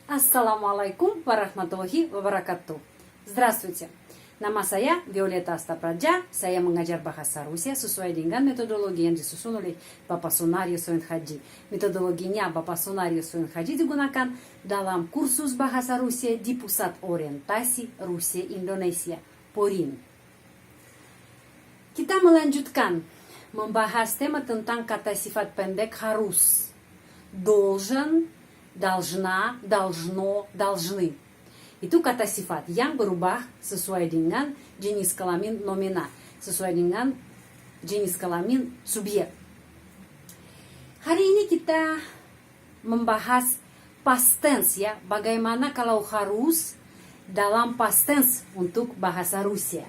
Assalamualaikum warahmatullahi wabarakatuh. Здравствуйте. Nama saya Violeta Astapradja. Saya mengajar bahasa Rusia sesuai dengan metodologi yang disusun oleh Bapak Sunario Soin Haji. Metodologinya Bapak Sunario Soin Haji digunakan dalam kursus bahasa Rusia di Pusat Orientasi Rusia Indonesia, PORIN. Kita melanjutkan membahas tema tentang kata sifat pendek harus. Должен, должна, должно, должны. Itu kata sifat yang berubah sesuai dengan jenis kelamin nomina, sesuai dengan jenis kelamin subjek. Hari ini kita membahas past tense ya, bagaimana kalau harus dalam past tense untuk bahasa Rusia.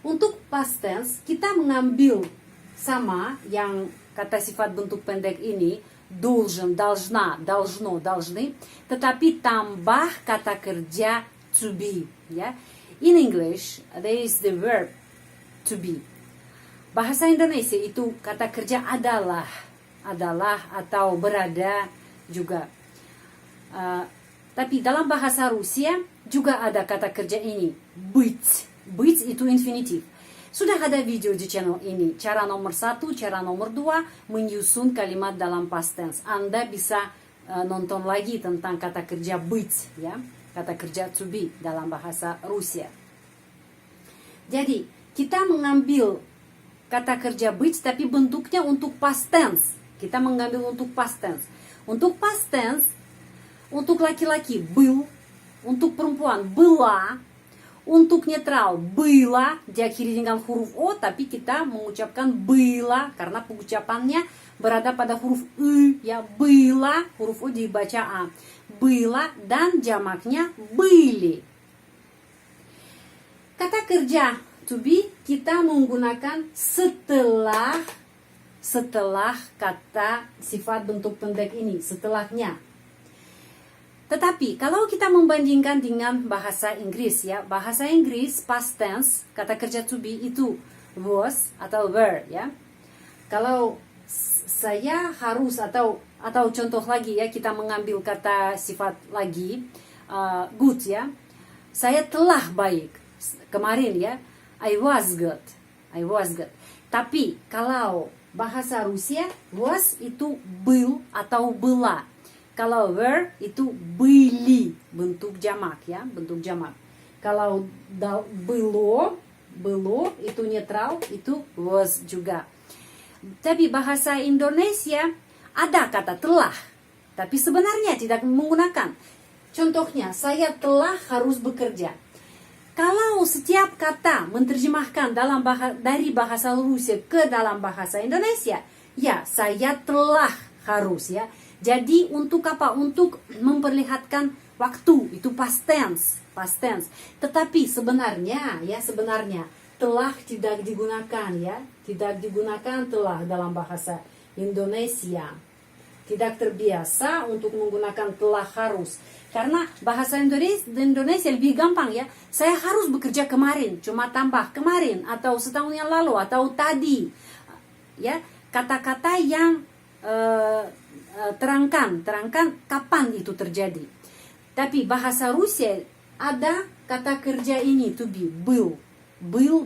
Untuk past tense kita mengambil sama yang kata sifat bentuk pendek ini, должен, должна, должно, должны, tetapi tambah kata kerja to be, ya. In English, there is the verb to be. Bahasa Indonesia itu kata kerja adalah atau berada juga. Tapi dalam bahasa Rusia juga ada kata kerja ini, быть. Быть itu infinitif. Sudah ada video di channel ini, cara nomor 1, cara nomor 2, menyusun kalimat dalam past tense. Anda bisa nonton lagi tentang kata kerja быть, ya, kata kerja to be dalam bahasa Rusia. Jadi, kita mengambil kata kerja быть, tapi bentuknya untuk past tense. Kita mengambil untuk past tense. Untuk past tense, untuk laki-laki, был, untuk perempuan, была. Untuk netral, было, diakhiri dengan huruf O, tapi kita mengucapkan было, karena pengucapannya berada pada huruf U, ya, было, huruf O dibaca A. Было, dan jamaknya были. Kata kerja to be, kita menggunakan setelah kata sifat bentuk pendek ini, setelahnya. Tetapi kalau kita membandingkan dengan bahasa Inggris ya, bahasa Inggris past tense kata kerja to be itu was atau were ya. Kalau saya harus atau contoh lagi ya, kita mengambil kata sifat lagi good ya. Saya telah baik kemarin ya. I was good. Tapi kalau bahasa Rusia was itu был atau была. Kalau were itu были, bentuk jamak ya, bentuk jamak. Kalau было itu netral, itu was juga. Tapi bahasa Indonesia ada kata telah, tapi sebenarnya tidak menggunakan. Contohnya, saya telah harus bekerja. Kalau setiap kata menerjemahkan dari bahasa Rusia ke dalam bahasa Indonesia, ya saya telah harus ya. Jadi untuk apa? Untuk memperlihatkan waktu, itu past tense. Tetapi sebenarnya telah tidak digunakan ya, tidak digunakan telah dalam bahasa Indonesia. Tidak terbiasa untuk menggunakan telah harus. Karena bahasa Indonesia lebih gampang ya. Saya harus bekerja kemarin, cuma tambah kemarin atau setahun yang lalu atau tadi. Ya, kata-kata yang terangkan kapan itu terjadi. Tapi bahasa Rusia ada kata kerja ini to be, был,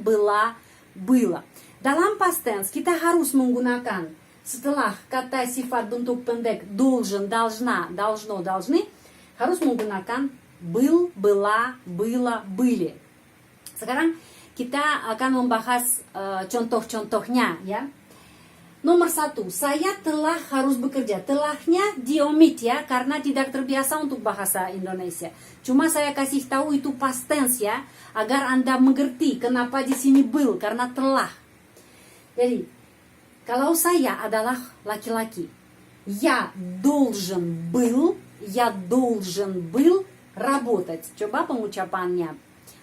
была, было. Dalam past tense kita harus menggunakan setelah kata sifat bentuk pendek должен, должна, должно, должны, harus menggunakan был, была, было, были. Sekarang kita akan membahas contoh-contohnya ya. Nomor 1, saya telah harus bekerja. Telahnya diomit ya, karena tidak terbiasa untuk bahasa Indonesia. Cuma saya kasih tahu itu past tense ya, agar Anda mengerti kenapa di sini был, karena telah. Jadi, kalau saya adalah laki-laki, я должен был работать. Coba pengucapannya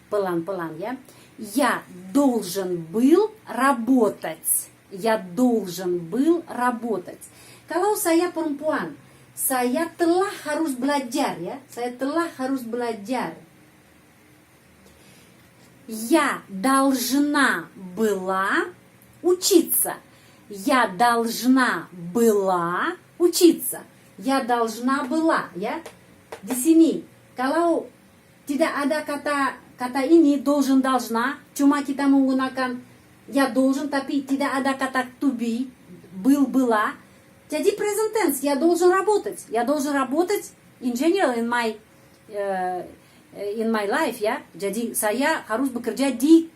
pelan-pelan ya. Я должен был работать. Я должен был работать. Kalau saya perempuan, saya telah harus belajar ya. Saya telah harus belajar. Я должна была учиться. Я должна была учиться. Я должна была, ya. Di sini kalau tidak ada kata ini должен, должна, cuma kita menggunakan я должен tapi tidak ada kata to be, был, была. Jadi present tense, я должен работать. Я должен работать in general in my life, ya. Jadi saya harus bekerja di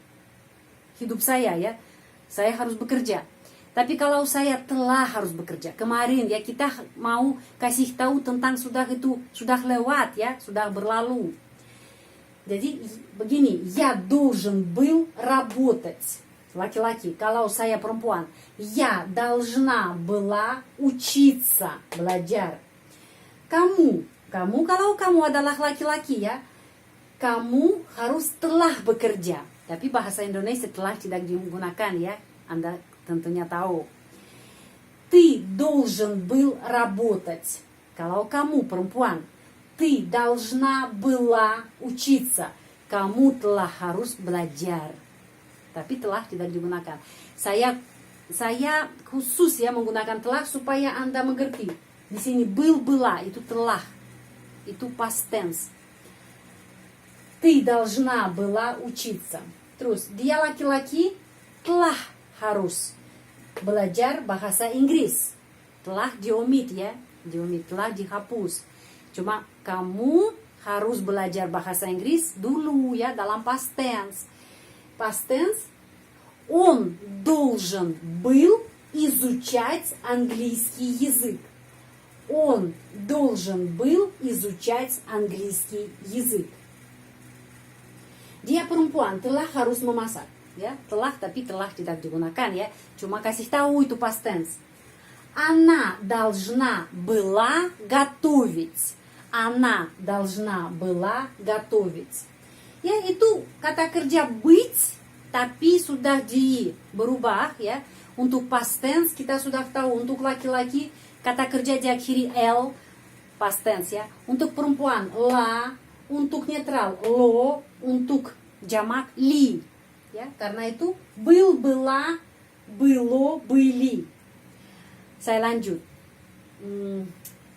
hidup saya, ya. Saya harus bekerja. Tapi kalau saya telah harus bekerja, kemarin ya kita mau kasih tahu tentang sudah lewat, ya, sudah berlalu. Jadi begini, я должен был работать. Laki-laki, kalau saya perempuan, я должна была учиться, belajar. Kamu kalau kamu adalah laki-laki, ya, kamu harus telah bekerja. Tapi bahasa Indonesia telah tidak digunakan, ya. Anda tentunya tahu. Ты должен был работать. Kalau kamu perempuan, ты должна была учиться. Kamu telah harus belajar. Tapi telah tidak digunakan. Saya khusus ya menggunakan telah supaya Anda mengerti. Di sini был, была itu telah. Itu past tense. Ты должна была учиться. Terus dia laki-laki telah harus belajar bahasa Inggris. Telah diomit, ya. Diomit, telah dihapus. Cuma kamu harus belajar bahasa Inggris dulu, ya, dalam past tense. Past tense. Он должен был изучать английский язык. Он должен был изучать английский язык. Dia perempuan telah harus memasak, ya, telah tapi telah tidak digunakan, ya, cuma kasih tahu itu past tense. Она должна была готовить. Она должна была готовить. Ya, itu kata kerja быть tapi sudah berubah, ya. Untuk past tense kita sudah tahu, untuk laki-laki kata kerja diakhiri L, past tense, ya. Untuk perempuan la, untuk netral lo, untuk jamak li, ya. Karena itu был, была, было, были. Saya lanjut.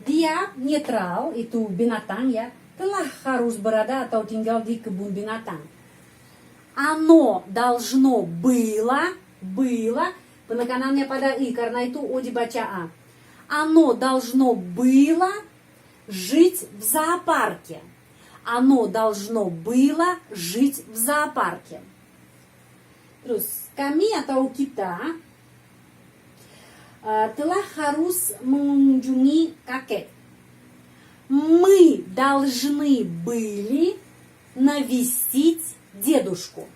Dia netral itu binatang, ya, telah harus berada atau tinggal di kebun binatang. Оно должно было, penekanannya pada i karena itu o dibaca a. Оно должно было жить в зоопарке. Оно должно было жить в зоопарке. Terus kami atau kita telah harus mengunjungi kakek. Мы должны были навестить дедушку.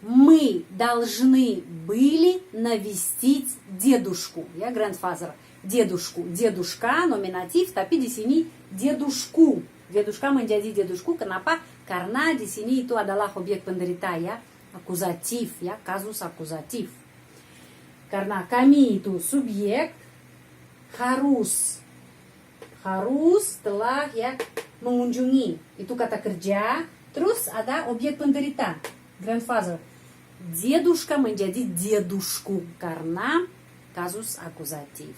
Мы должны были навестить дедушку. Ya, grandfather. Дедушку. Дедушка, nominatif, tapi di sini дедушку. Дедушка menjadi дедушку. Kenapa? Karena di sini itu adalah objek penderita, ya. Akuzatif, ya. Kasus akuzatif. Karena kami itu subjek harus telah, ya, mengunjungi. Itu kata kerja. Terus ada objek penderita, grandfather. Дедушка menjadi дедушку karena kasus akuzatif.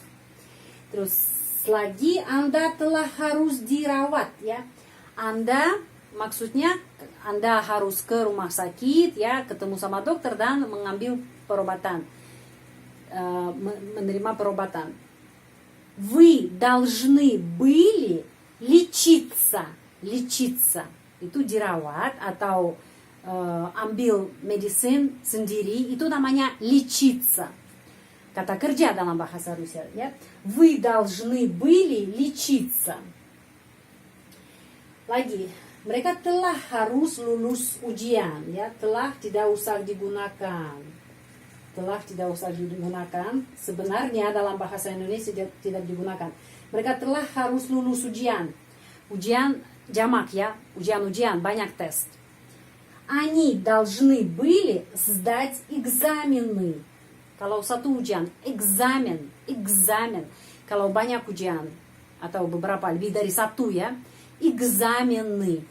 Terus lagi Anda telah harus dirawat, ya. Anda maksudnya Anda harus ke rumah sakit, ya, ketemu sama dokter dan mengambil perobatan, menerima perobatan. Вы должны были лечиться. Itu dirawat atau ambil medicine sendiri, itu namanya лечиться. Kata kerja dalam bahasa Rusia, ya. Вы должны были лечиться. Lagi, mereka telah harus lulus ujian, ya. Telah tidak usah digunakan. Sebenarnya dalam bahasa Indonesia tidak digunakan. Mereka telah harus lulus ujian. Ujian jamak, ya, ujian, banyak tes. Они должны были сдать экзамены. Kalau satu ujian, экзамен. Kalau banyak ujian atau beberapa lebih dari satu, ya, экзамены.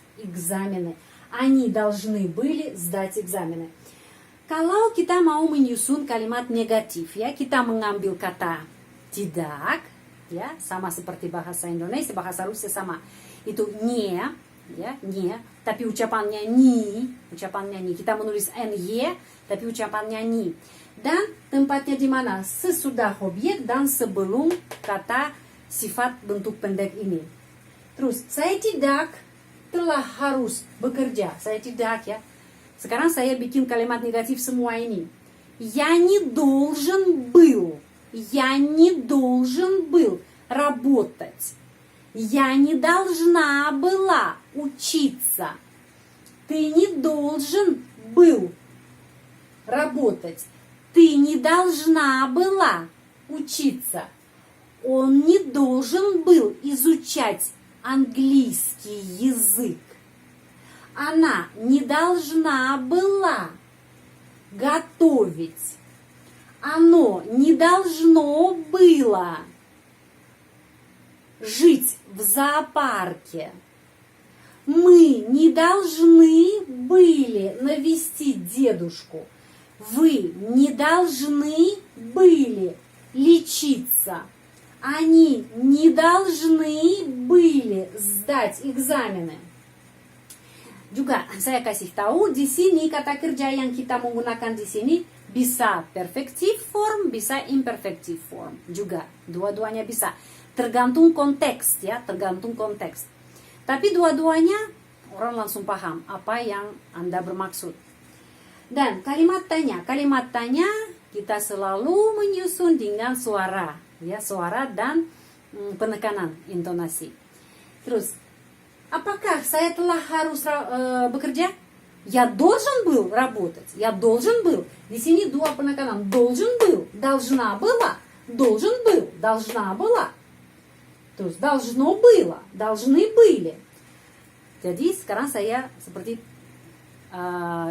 Они должны были сдать экзамены. Kalau kita mau menyusun kalimat negatif, ya, kita mengambil kata tidak, ya, sama seperti bahasa Indonesia, bahasa Rusia sama. Itu nie, ya, nie, tapi ucapannya ni, kita menulis ny, tapi ucapannya ni. Dan tempatnya di mana? Sesudah objek dan sebelum kata sifat bentuk pendek ini. Terus, saya tidak telah harus bekerja. Saya tidak, ya. Sekarang saya bikin kalimat negatif semua ini. Я не должен был. Я не должен был работать. Я не должна была учиться. Ты не должен был работать. Ты не должна была учиться. Он не должен был изучать английский язык. Она не должна была готовить. Оно не должно было жить в зоопарке. Мы не должны были навестить дедушку. Вы не должны были лечиться. Они не должны были сдать экзамены. Juga saya kasih tahu di sini kata kerja yang kita menggunakan di sini bisa perfective form, bisa imperfective form juga. Dua-duanya bisa. Tergantung konteks, ya, tergantung konteks. Tapi dua-duanya orang langsung paham apa yang Anda bermaksud. Dan kalimat tanya kita selalu menyusun dengan suara, ya, suara dan penekanan intonasi. Terus, apakah saya telah harus bekerja? Я должен был работать. Я должен был. Di sini dua penekanan. Должен был. Должна была. Должен был. Должна была. Terus должно было. Должны были. Jadi sekarang saya seperti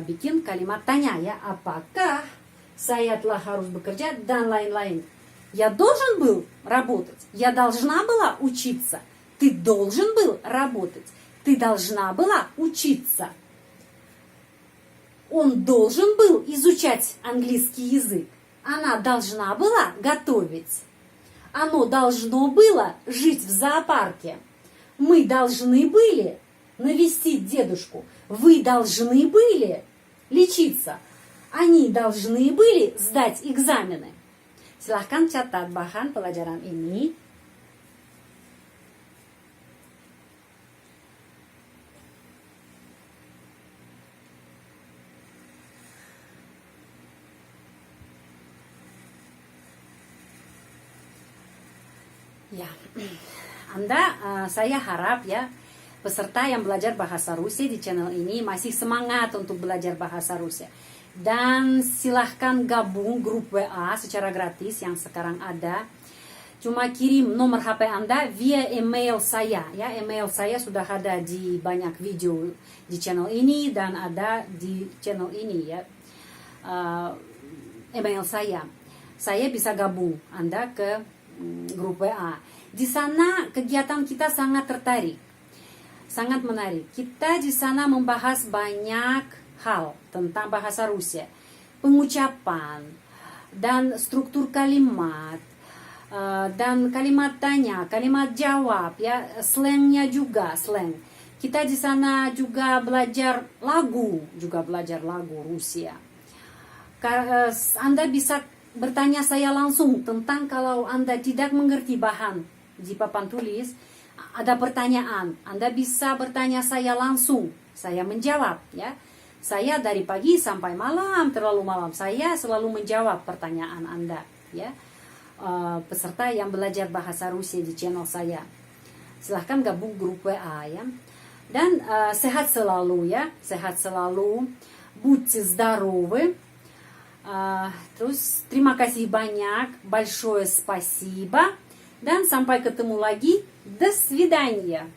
bikin kalimat tanya, ya. Apakah saya telah harus bekerja dan lain-lain. Я должен был работать. Я должна была учиться. Ты должен был работать. Ты должна была учиться. Он должен был изучать английский язык. Она должна была готовить. Оно должно было жить в зоопарке. Мы должны были навестить дедушку. Вы должны были лечиться. Они должны были сдать экзамены. Silahkan catat bahan pelajaran ini. Ya, saya harap, ya, peserta yang belajar bahasa Rusia di channel ini masih semangat untuk belajar bahasa Rusia. Dan silahkan gabung grup WA secara gratis yang sekarang ada. Cuma kirim nomor HP Anda via email saya, ya. Email saya sudah ada di banyak video di channel ini dan ada di channel ini, ya. Email saya bisa gabung Anda ke grup WA. Di sana kegiatan kita sangat tertarik, sangat menarik. Kita di sana membahas banyak hal tentang bahasa Rusia, pengucapan dan struktur kalimat, dan kalimat tanya, kalimat jawab, ya, slangnya juga slang. Kita di sana juga belajar lagu Rusia. Anda bisa bertanya saya langsung tentang kalau Anda tidak mengerti bahan di papan tulis, ada pertanyaan, Anda bisa bertanya saya langsung, saya menjawab, ya. Saya dari pagi sampai malam, terlalu malam, saya selalu menjawab pertanyaan Anda, ya. Peserta yang belajar bahasa Rusia di channel saya, silahkan gabung grup WA, ya. Dan sehat selalu, ya, sehat selalu, будьте здоровы. Terus terima kasih banyak, большое спасибо, dan sampai ketemu lagi, до свидания.